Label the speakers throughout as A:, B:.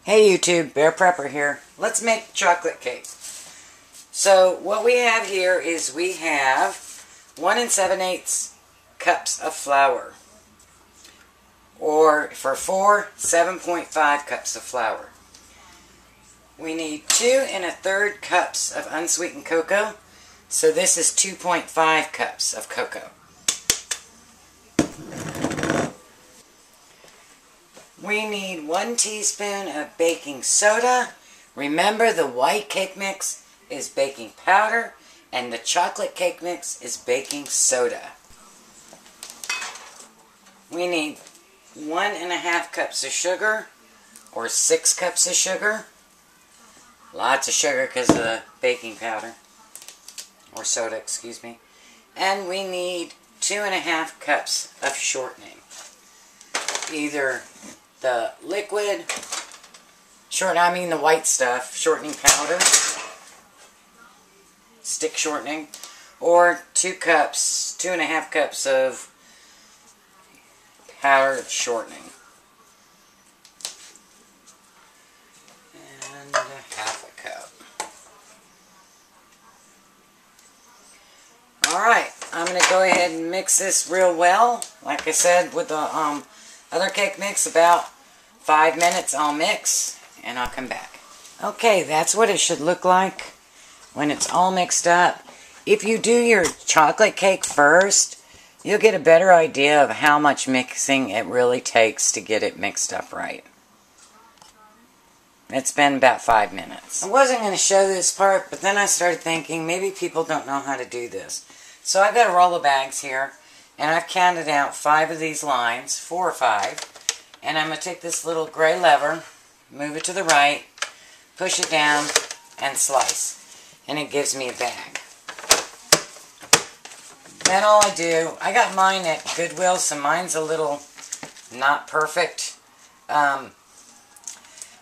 A: Hey YouTube, Bear Prepper here. Let's make chocolate cake. So what we have here is we have 1 7/8 cups of flour. Or for 4, 7.5 cups of flour. We need 2 1/3 cups of unsweetened cocoa. So this is 2.5 cups of cocoa. We need 1 teaspoon of baking soda. Remember, the white cake mix is baking powder and the chocolate cake mix is baking soda. We need 1 1/2 cups of sugar, or 6 cups of sugar. Lots of sugar because of the baking powder, or soda, excuse me. And we need 2 1/2 cups of shortening. Either the liquid, the white stuff, shortening powder, stick shortening, or 2 1/2 cups of powdered shortening. And 1/2 cup. Alright, I'm going to go ahead and mix this real well. Like I said, with the other cake mix, about 5 minutes I'll mix, and I'll come back. Okay, that's what it should look like when it's all mixed up. If you do your chocolate cake first, you'll get a better idea of how much mixing it really takes to get it mixed up right. It's been about 5 minutes. I wasn't going to show this part, but then I started thinking maybe people don't know how to do this. So I've got a roll of bags here, and I've counted out 5 of these lines, 4 or 5. And I'm going to take this little gray lever, move it to the right, push it down, and slice. And it gives me a bag. Then all I do, I got mine at Goodwill, so mine's a little not perfect. I'm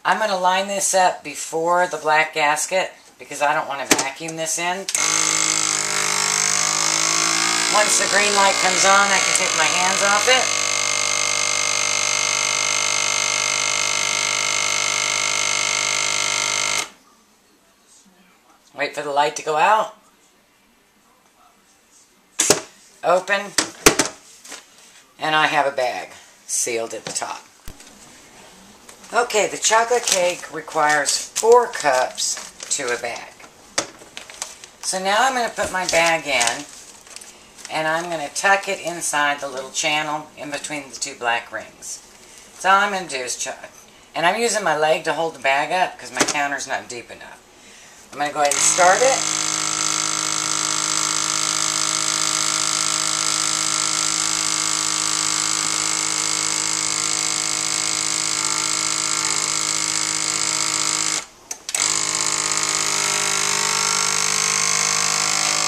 A: going to line this up before the black gasket because I don't want to vacuum this in. Once the green light comes on, I can take my hands off it. Wait for the light to go out. Open. And I have a bag sealed at the top. Okay, the chocolate cake requires 4 cups to a bag. So now I'm going to put my bag in, and I'm going to tuck it inside the little channel in between the 2 black rings. So all I'm going to do is and I'm using my leg to hold the bag up because my counter's not deep enough. I'm going to go ahead and start it.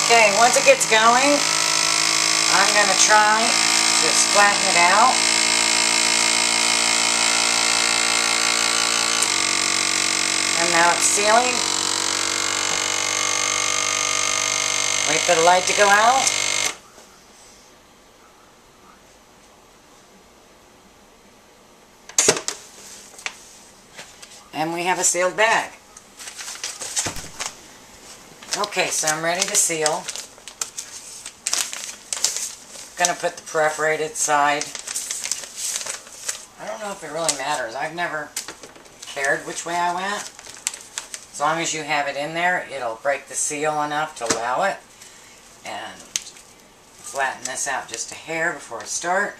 A: Okay, once it gets going, I'm going to try to flatten it out. And now it's sealing. Wait for the light to go out. And we have a sealed bag. Okay, so I'm ready to seal. I'm going to put the perforated side. I don't know if it really matters. I've never cared which way I went. As long as you have it in there, it'll break the seal enough to allow it. And flatten this out just a hair before I start.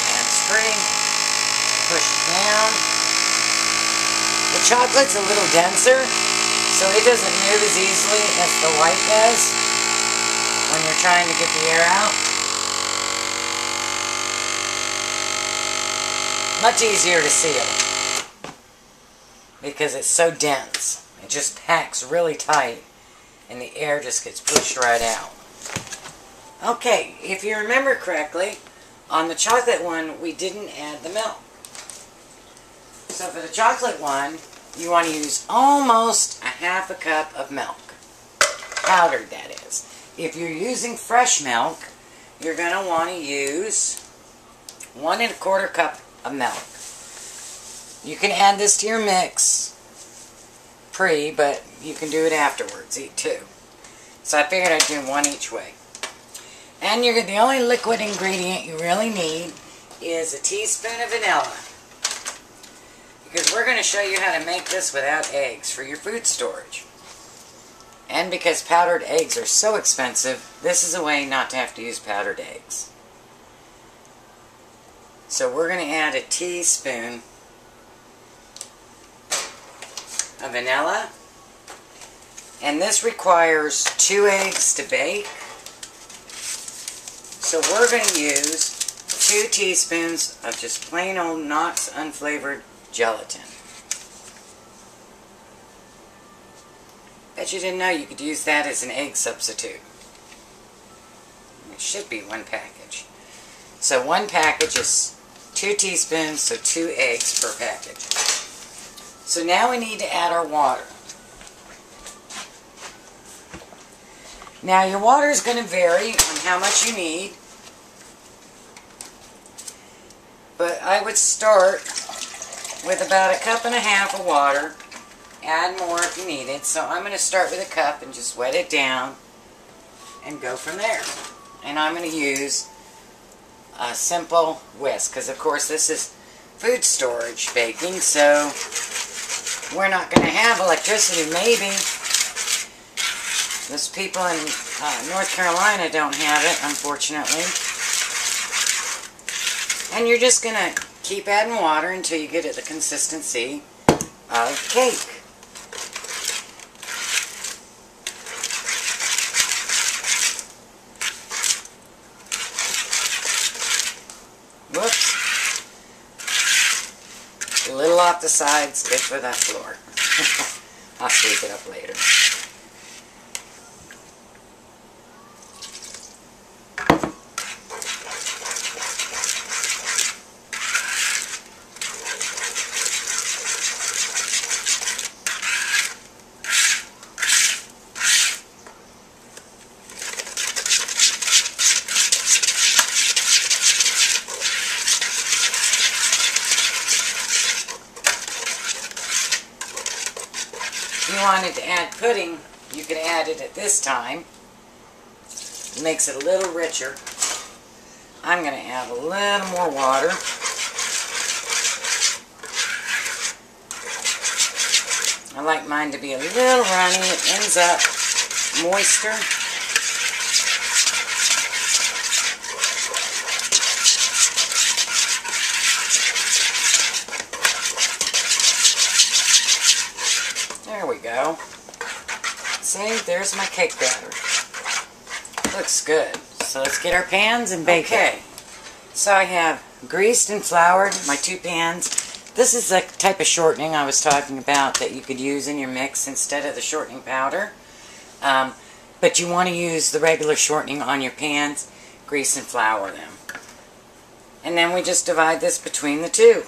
A: Hands free. Push it down. The chocolate's a little denser, so it doesn't move as easily as the white does when you're trying to get the air out. Much easier to seal because it's so dense. It just packs really tight and the air just gets pushed right out. Okay, if you remember correctly, on the chocolate one we didn't add the milk. So for the chocolate one, you want to use almost 1/2 cup of milk. Powdered, that is. If you're using fresh milk, you're going to want to use 1 1/4 cup of milk. You can add this to your mix but you can do it afterwards, eat 2. So I figured I'd do 1 each way. And the only liquid ingredient you really need is a teaspoon of vanilla. Because we're going to show you how to make this without eggs for your food storage. And because powdered eggs are so expensive, this is a way not to have to use powdered eggs. So we're going to add a teaspoon of vanilla. And this requires 2 eggs to bake. So we're going to use 2 teaspoons of just plain old Knox unflavored gelatin. Bet you didn't know you could use that as an egg substitute. It should be 1 package. So 1 package is 2 teaspoons, so 2 eggs per package. So now we need to add our water. Now your water is going to vary on how much you need. But I would start with about 1.5 cups of water. Add more if you need it. So I'm going to start with 1 cup and just wet it down and go from there. And I'm going to use a simple whisk because of course this is food storage baking, so we're not going to have electricity. Maybe those people in North Carolina don't have it, unfortunately. And you're just going to keep adding water until you get it the consistency of cake. Whoops. A little off the sides, good for that floor. I'll sweep it up later. If you wanted to add pudding, you could add it at this time. It makes it a little richer. I'm going to add a little more water. I like mine to be a little runny. It ends up moister. There we go. See, there's my cake batter. Looks good. So let's get our pans and bake it. So I have greased and floured my 2 pans. This is the type of shortening I was talking about that you could use in your mix instead of the shortening powder. But you want to use the regular shortening on your pans, grease and flour them. And then we just divide this between the 2.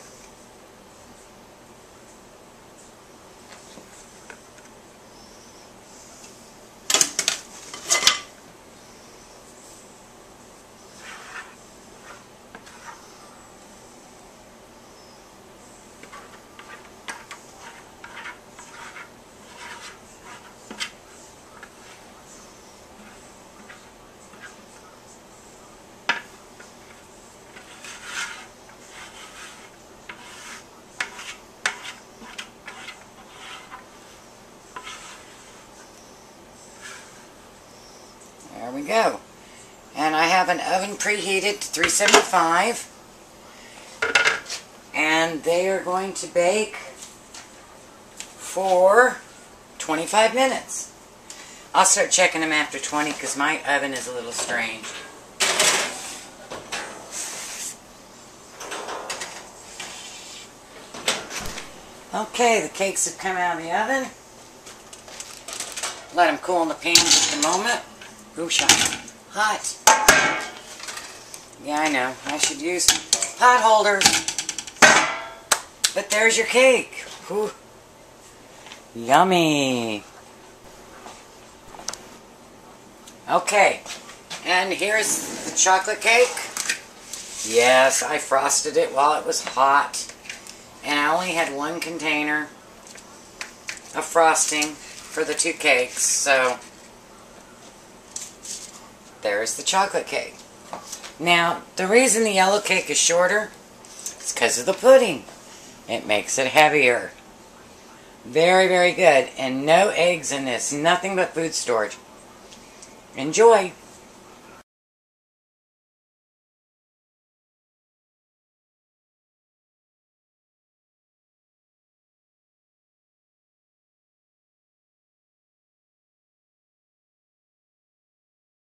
A: There we go. And I have an oven preheated to 375. And they are going to bake for 25 minutes. I'll start checking them after 20 because my oven is a little strange. Okay, the cakes have come out of the oven. Let them cool in the pan just a moment. Ooh, hot. Yeah, I know. I should use pot holders. But there's your cake. Ooh. Yummy. Okay. And here's the chocolate cake. Yes, I frosted it while it was hot. And I only had one container of frosting for the 2 cakes, so there's the chocolate cake. Now, the reason the yellow cake is shorter is because of the pudding. It makes it heavier. Very, very good. And no eggs in this. Nothing but food storage. Enjoy.